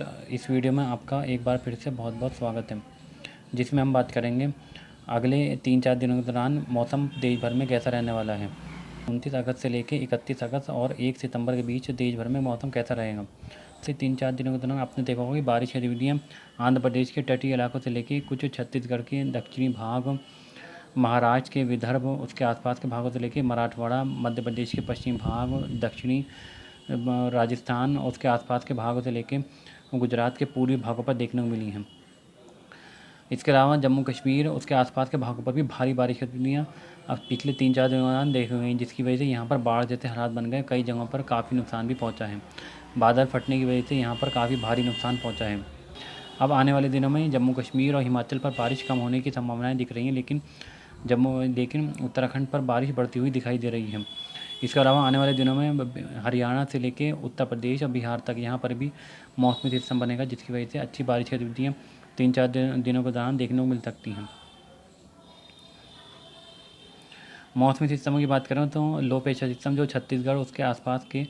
इस वीडियो में आपका एक बार फिर से बहुत बहुत स्वागत है, जिसमें हम बात करेंगे अगले 3-4 दिनों के दौरान मौसम देश भर में कैसा रहने वाला है। 29 अगस्त से लेकर 31 अगस्त और 1 सितंबर के बीच देश भर में मौसम कैसा रहेगा। से 3-4 दिनों के दौरान आपने देखा होगा कि बारिश की गतिविधियाँ आंध्र प्रदेश के तटीय इलाकों से लेकर कुछ छत्तीसगढ़ के दक्षिणी भाग, महाराष्ट्र के विदर्भ, उसके आसपास के भागों से लेकर मराठवाड़ा, मध्य प्रदेश के पश्चिमी भाग, दक्षिणी राजस्थान और उसके आसपास के भागों से लेकर गुजरात के पूर्वी भागों पर देखने को मिली हैं। इसके अलावा जम्मू कश्मीर उसके आसपास के भागों पर भी भारी बारिश की गतिविधियाँ अब पिछले 3-4 दिनों के दौरान देखी गई, जिसकी वजह से यहाँ पर बाढ़ जैसे हालात बन गए। कई जगहों पर काफ़ी नुकसान भी पहुँचा है। बादल फटने की वजह से यहाँ पर काफ़ी भारी नुकसान पहुँचा है। अब आने वाले दिनों में जम्मू कश्मीर और हिमाचल पर बारिश कम होने की संभावनाएं दिख रही हैं, लेकिन उत्तराखंड पर बारिश बढ़ती हुई दिखाई दे रही है। इसके अलावा आने वाले दिनों में हरियाणा से लेकर उत्तर प्रदेश और बिहार तक यहाँ पर भी मौसमी सिस्टम बनेगा, जिसकी वजह से अच्छी बारिश की गतिविधियाँ 3-4 दिनों के दौरान देखने को मिल सकती हैं। मौसमी सिस्टमों की बात करें तो लो प्रेशर सिस्टम जो छत्तीसगढ़ उसके आसपास के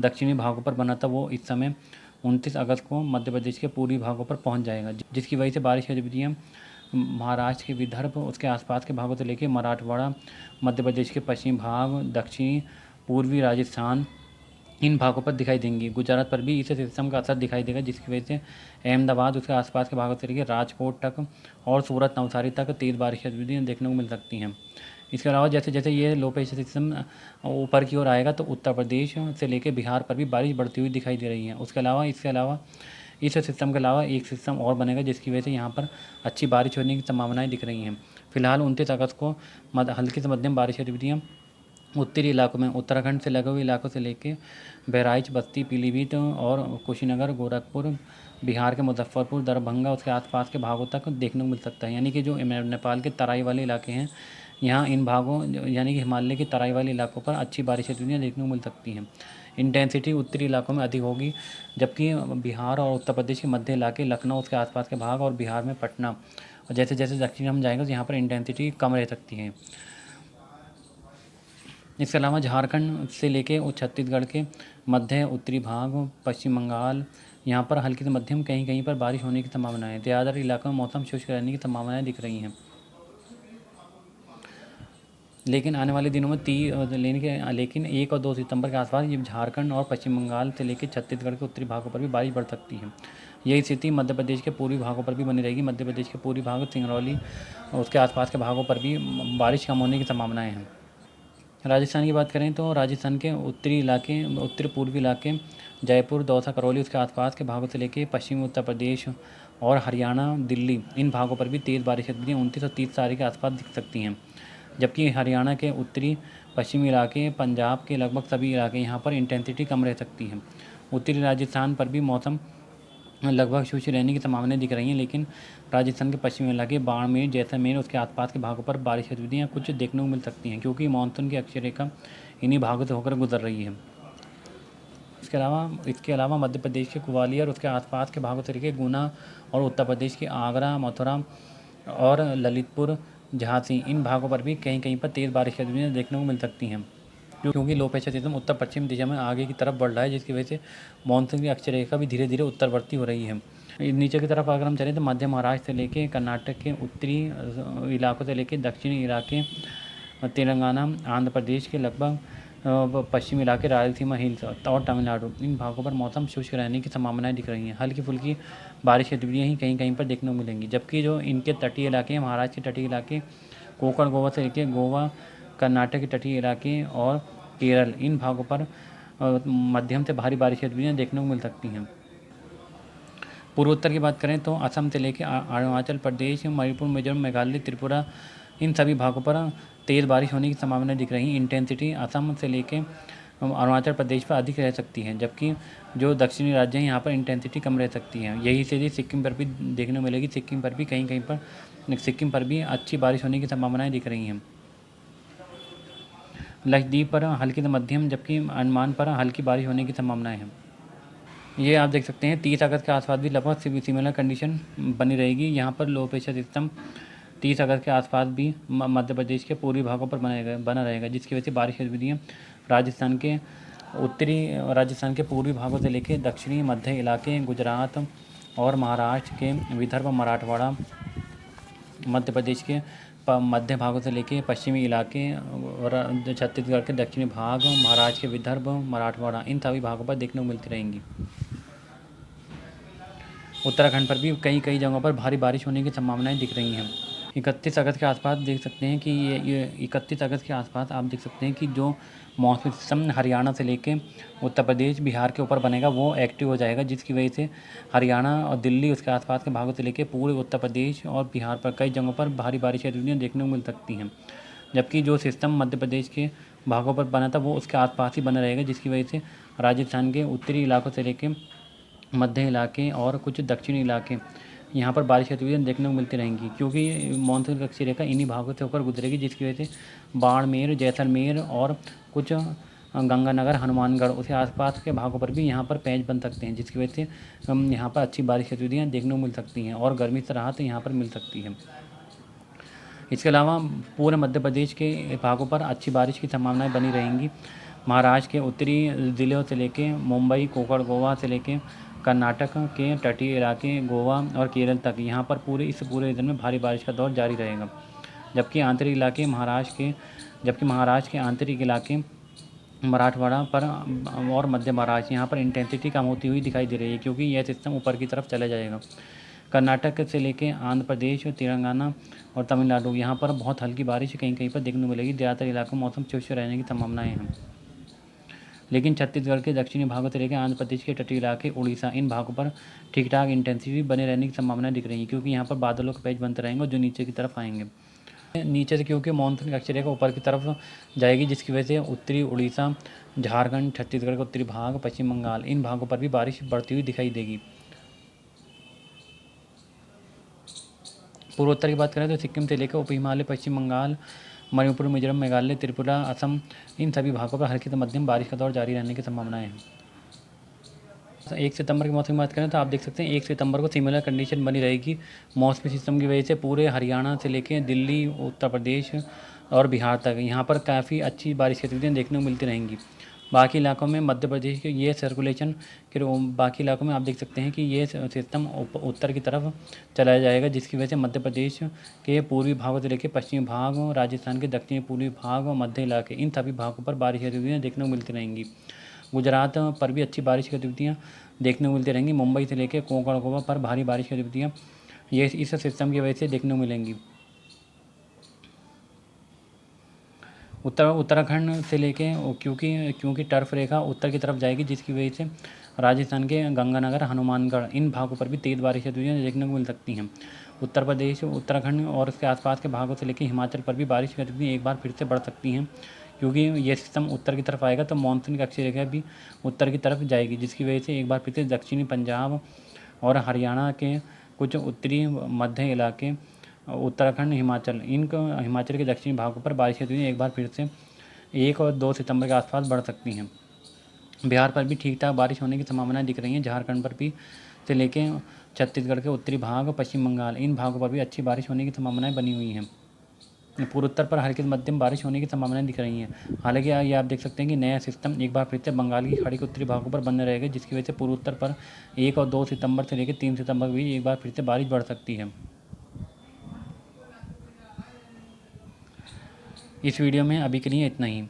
दक्षिणी भागों पर बना था, वो इस समय 29 अगस्त को मध्य प्रदेश के पूर्वी भागों पर पहुंच जाएगा, जिसकी वजह से बारिश की गतिविधियाँ महाराष्ट्र के विदर्भ, उसके आसपास के भागों से लेकर मराठवाड़ा, मध्य प्रदेश के पश्चिमी भाग, दक्षिणी पूर्वी राजस्थान, इन भागों पर दिखाई देंगी। गुजरात पर भी इस सिस्टम का असर दिखाई देगा, जिसकी वजह से अहमदाबाद उसके आसपास के भागों से लेकर राजकोट तक और सूरत नवसारी तक तेज़ बारिश की गतिविधियाँ देखने को मिल सकती हैं। इसके अलावा जैसे जैसे ये लो प्रेशर सिस्टम ऊपर की ओर आएगा तो उत्तर प्रदेश से लेकर बिहार पर भी बारिश बढ़ती हुई दिखाई दे रही है। इसके अलावा इस सिस्टम के अलावा एक सिस्टम और बनेगा, जिसकी वजह से यहाँ पर अच्छी बारिश होने की संभावनाएं दिख रही हैं। फिलहाल 29 अगस्त को हल्की से मध्यम बारिश की गतिविधियाँ उत्तरी इलाकों में उत्तराखंड से लगे हुए इलाकों से लेकर बहराइच, बस्ती, पीलीभीत और कुशीनगर, गोरखपुर, बिहार के मुजफ्फरपुर, दरभंगा उसके आसपास के भागों तक देखने को मिल सकता है। यानी कि जो नेपाल के तराई वाले इलाके हैं, यहाँ इन भागों यानी कि हिमालय की तराई वाले इलाकों पर अच्छी बारिश की गतिविधियाँ देखने को मिल सकती हैं। इंटेंसिटी उत्तरी इलाकों में अधिक होगी, जबकि बिहार और उत्तर प्रदेश के मध्य इलाके, लखनऊ उसके आसपास के भाग और बिहार में पटना और जैसे जैसे दक्षिण हम जाएंगे तो यहाँ पर इंटेंसिटी कम रह सकती है। इसके अलावा झारखंड से लेके छत्तीसगढ़ के मध्य उत्तरी भाग, पश्चिम बंगाल, यहाँ पर हल्की से मध्यम कहीं कहीं पर बारिश होने की संभावना है। ज़्यादातर इलाकों में मौसम शुष्क रहने की संभावनाएं दिख रही हैं। लेकिन आने वाले दिनों में लेकिन 1 और 2 सितंबर के आसपास ये झारखंड और पश्चिम बंगाल से लेकर छत्तीसगढ़ के उत्तरी भागों पर भी बारिश बढ़ सकती है। यही स्थिति मध्य प्रदेश के पूर्वी भागों पर भी बनी रहेगी। मध्य प्रदेश के पूर्वी भाग, सिंगरौली और उसके आसपास के भागों पर भी बारिश कम होने की संभावनाएँ हैं। राजस्थान की बात करें तो राजस्थान के उत्तर पूर्वी इलाके, जयपुर, दौसा, करौली उसके आसपास के भागों से लेकर पश्चिमी उत्तर प्रदेश और हरियाणा, दिल्ली, इन भागों पर भी तेज़ बारिश की गतिविधियाँ 29 और 30 तारीख के आसपास दिख सकती हैं। जबकि हरियाणा के उत्तरी पश्चिमी इलाके, पंजाब के लगभग सभी इलाके, यहाँ पर इंटेंसिटी कम रह सकती है। उत्तरी राजस्थान पर भी मौसम लगभग शुष्क रहने की संभावनाएं दिख रही हैं, लेकिन राजस्थान के पश्चिमी इलाके, बाड़मेर, जैसलमेर उसके आसपास के भागों पर बारिश की गतिविधियाँ कुछ देखने को मिल सकती हैं, क्योंकि मानसून की अक्षय रेखा इन्हीं भागों से होकर गुजर रही है। इसके अलावा मध्य प्रदेश के ग्वालियर उसके आसपास के भागों से लेकर गुना और उत्तर प्रदेश के आगरा, मथुरा और ललितपुर, झांसी, इन भागों पर भी कहीं कहीं पर तेज़ बारिश की गतिविधियाँ देखने को मिल सकती हैं, क्योंकि लो प्रेशर सिस्टम उत्तर पश्चिम दिशा में आगे की तरफ बढ़ रहा है, जिसकी वजह से मानसून की अक्षय रेखा भी धीरे धीरे उत्तरवर्ती हो रही है। नीचे की तरफ अगर हम चलें तो मध्य महाराष्ट्र से लेकर कर्नाटक के उत्तरी इलाकों से लेकर दक्षिणी इलाके, तेलंगाना, आंध्र प्रदेश के लगभग पश्चिमी इलाके, रायलसीमा हिल्स और तमिलनाडु, इन भागों पर मौसम शुष्क रहने की संभावनाएं दिख रही हैं। हल्की फुल्की बारिश की गतिविधियाँ ही कहीं कहीं पर देखने को मिलेंगी, जबकि जो इनके तटीय इलाके हैं, महाराष्ट्र के तटीय इलाके, कोंकण, गोवा से लेकर गोवा, कर्नाटक के तटीय इलाके और केरल, इन भागों पर मध्यम से भारी बारिश की गतिविधियाँ देखने को मिल सकती हैं। पूर्वोत्तर की बात करें तो असम से लेकर अरुणाचल प्रदेश, मणिपुर, मिजोरम, मेघालय, त्रिपुरा, इन सभी भागों पर तेज़ बारिश होने की संभावना दिख रही है। इंटेंसिटी असम से लेकर अरुणाचल प्रदेश पर अधिक रह सकती है, जबकि जो दक्षिणी राज्य हैं यहाँ पर इंटेंसिटी कम रह सकती है। यही स्थिति सिक्किम पर भी देखने को मिलेगी। सिक्किम पर भी अच्छी बारिश होने की संभावनाएं दिख रही हैं। लक्षद्वीप पर हल्की से मध्यम, जबकि अंडमान पर हल्की बारिश होने की संभावनाएं हैं। ये आप देख सकते हैं 30 अगस्त के आसपास भी लगभग सिमिलर कंडीशन बनी रहेगी। यहाँ पर लो प्रेशर सिस्टम 30 अगस्त के आसपास भी मध्य प्रदेश के पूर्वी भागों पर बना रहेगा, जिसकी वजह से बारिश की गतिविधियाँ राजस्थान के उत्तरी राजस्थान के पूर्वी भागों से लेकर दक्षिणी मध्य इलाके, गुजरात और महाराष्ट्र के विदर्भ, मराठवाड़ा, मध्य प्रदेश के मध्य भागों से लेकर पश्चिमी इलाके और छत्तीसगढ़ के दक्षिणी भाग, महाराष्ट्र के विदर्भ, मराठवाड़ा, इन सभी भागों पर देखने को मिलती रहेंगी। उत्तराखंड पर भी कई कई जगहों पर भारी बारिश होने की संभावनाएं दिख रही हैं। 31 अगस्त के आसपास देख सकते हैं कि ये 31 अगस्त के आसपास आप देख सकते हैं कि जो मौसमी सिस्टम हरियाणा से लेके उत्तर प्रदेश, बिहार के ऊपर बनेगा वो एक्टिव हो जाएगा, जिसकी वजह से हरियाणा और दिल्ली उसके आसपास के भागों से लेके पूरे उत्तर प्रदेश और बिहार पर कई जगहों पर भारी बारिश गतिविधियाँ देखने को मिल सकती हैं। जबकि जो सिस्टम मध्य प्रदेश के भागों पर बना था वो उसके आसपास ही बना रहेगा, जिसकी वजह से राजस्थान के उत्तरी इलाकों से लेकर मध्य इलाके और कुछ दक्षिणी इलाके यहाँ पर बारिश गतिविधियाँ देखने को मिलती रहेंगी, क्योंकि मानसून की अक्षी रेखा इन्हीं भागों से होकर गुजरेगी, जिसकी वजह से बाड़मेर, जैसलमेर और कुछ गंगानगर, हनुमानगढ़ उसके आसपास के भागों पर भी यहाँ पर पैच बन सकते हैं, जिसकी वजह से यहाँ पर अच्छी बारिश गतिविधियाँ देखने को मिल सकती हैं और गर्मी से राहत यहाँ पर मिल सकती है। इसके अलावा पूरे मध्य प्रदेश के भागों पर अच्छी बारिश की संभावनाएं बनी रहेंगी। महाराष्ट्र के उत्तरी ज़िलों से लेके मुंबई, कोकण, गोवा से लेके कर्नाटक के तटीय इलाके, गोवा और केरल तक यहाँ पर इस पूरे रीजन में भारी बारिश का दौर जारी रहेगा। जबकि महाराष्ट्र के आंतरिक इलाके, मराठवाड़ा पर और मध्य महाराष्ट्र यहाँ पर इंटेंसिटी कम होती हुई दिखाई दे रही है, क्योंकि यह सिस्टम ऊपर की तरफ चला जाएगा। कर्नाटक से लेके आंध्र प्रदेश, तेलंगाना और तमिलनाडु यहाँ पर बहुत हल्की बारिश कहीं कहीं पर देखने को मिलेगी। ज़्यादातर इलाकों में मौसम शुष्क रहने की संभावनाएं हैं। लेकिन छत्तीसगढ़ के दक्षिणी भागों से लेकर आंध्र प्रदेश के तटीय इलाके, उड़ीसा, इन भागों पर ठीक ठाक इंटेंसिटी बने रहने की संभावनाएं दिख रही हैं, क्योंकि यहाँ पर बादलों के पैच बनते रहेंगे जो नीचे की तरफ आएंगे। नीचे से क्योंकि मानसून की अक्षी रेखा ऊपर की तरफ जाएगी, जिसकी वजह से उत्तरी उड़ीसा, झारखंड, छत्तीसगढ़ का उत्तरी भाग, पश्चिम बंगाल, इन भागों पर भी बारिश बढ़ती हुई दिखाई देगी। पूर्वोत्तर की बात करें तो सिक्किम से लेकर उप हिमालय, पश्चिम बंगाल, मणिपुर, मिजोरम, मेघालय, त्रिपुरा, असम, इन सभी भागों पर हल्की से मध्यम बारिश का दौर जारी रहने की संभावनाएं हैं। 1 सितंबर की मौसम की बात करें तो आप देख सकते हैं 1 सितंबर को सिमिलर कंडीशन बनी रहेगी। मौसमी सिस्टम की वजह से पूरे हरियाणा से लेकर दिल्ली, उत्तर प्रदेश और बिहार तक यहाँ पर काफ़ी अच्छी बारिश की गतिविधियाँ देखने को मिलती रहेंगी। बाकी इलाकों में मध्य प्रदेश के ये सर्कुलेशन के बाकी इलाकों में आप देख सकते हैं कि ये सिस्टम उत्तर की तरफ चला जाएगा, जिसकी वजह से मध्य प्रदेश के पूर्वी भागों से लेकर पश्चिमी भाग, राजस्थान के दक्षिणी पूर्वी भाग और मध्य इलाके, इन सभी भागों पर बारिश की गतिविधियाँ देखने को मिलती रहेंगी। गुजरात पर भी अच्छी बारिश की गतिविधियाँ देखने को मिलती रहेंगी। मुंबई से लेकर कोंकण, गोवा पर भारी बारिश की गतिविधियाँ ये इस सिस्टम की वजह से देखने को मिलेंगी। उत्तराखंड से लेके क्योंकि टर्फ रेखा उत्तर की तरफ जाएगी, जिसकी वजह से राजस्थान के गंगानगर, हनुमानगढ़, इन भागों पर भी तेज़ बारिश की गतिविधियाँ देखने को मिल सकती हैं। उत्तर प्रदेश, उत्तराखंड और उसके आसपास के भागों से लेकर हिमाचल पर भी बारिश की गतिविधियाँ एक बार फिर से बढ़ सकती हैं, क्योंकि ये सिस्टम उत्तर की तरफ आएगा तो मानसून की अक्षी रेखा भी उत्तर की तरफ जाएगी, जिसकी वजह से एक बार फिर से दक्षिणी पंजाब और हरियाणा के कुछ उत्तरी मध्य इलाके, उत्तराखंड, हिमाचल के दक्षिणी भागों पर बारिश की गतिविधियाँ एक बार फिर से 1 और 2 सितंबर के आसपास बढ़ सकती हैं। बिहार पर भी ठीक ठाक बारिश होने की संभावनाएं दिख रही हैं। झारखंड पर भी से लेके छत्तीसगढ़ के उत्तरी भाग, पश्चिम बंगाल, इन भागों पर भी अच्छी बारिश होने की संभावनाएं बनी हुई हैं। पूर्वोत्तर पर हल्की से मध्यम बारिश होने की संभावनाएं दिख रही हैं। हालांकि ये आप देख सकते हैं कि नया सिस्टम एक बार फिर से बंगाल की खाड़ी के उत्तरी भागों पर बने रहेगा, जिसकी वजह से पूर्वोत्तर पर 1 और 2 सितंबर से लेकर 3 सितंबर के बीच एक बार फिर से बारिश बढ़ सकती है। इस वीडियो में अभी के लिए इतना ही।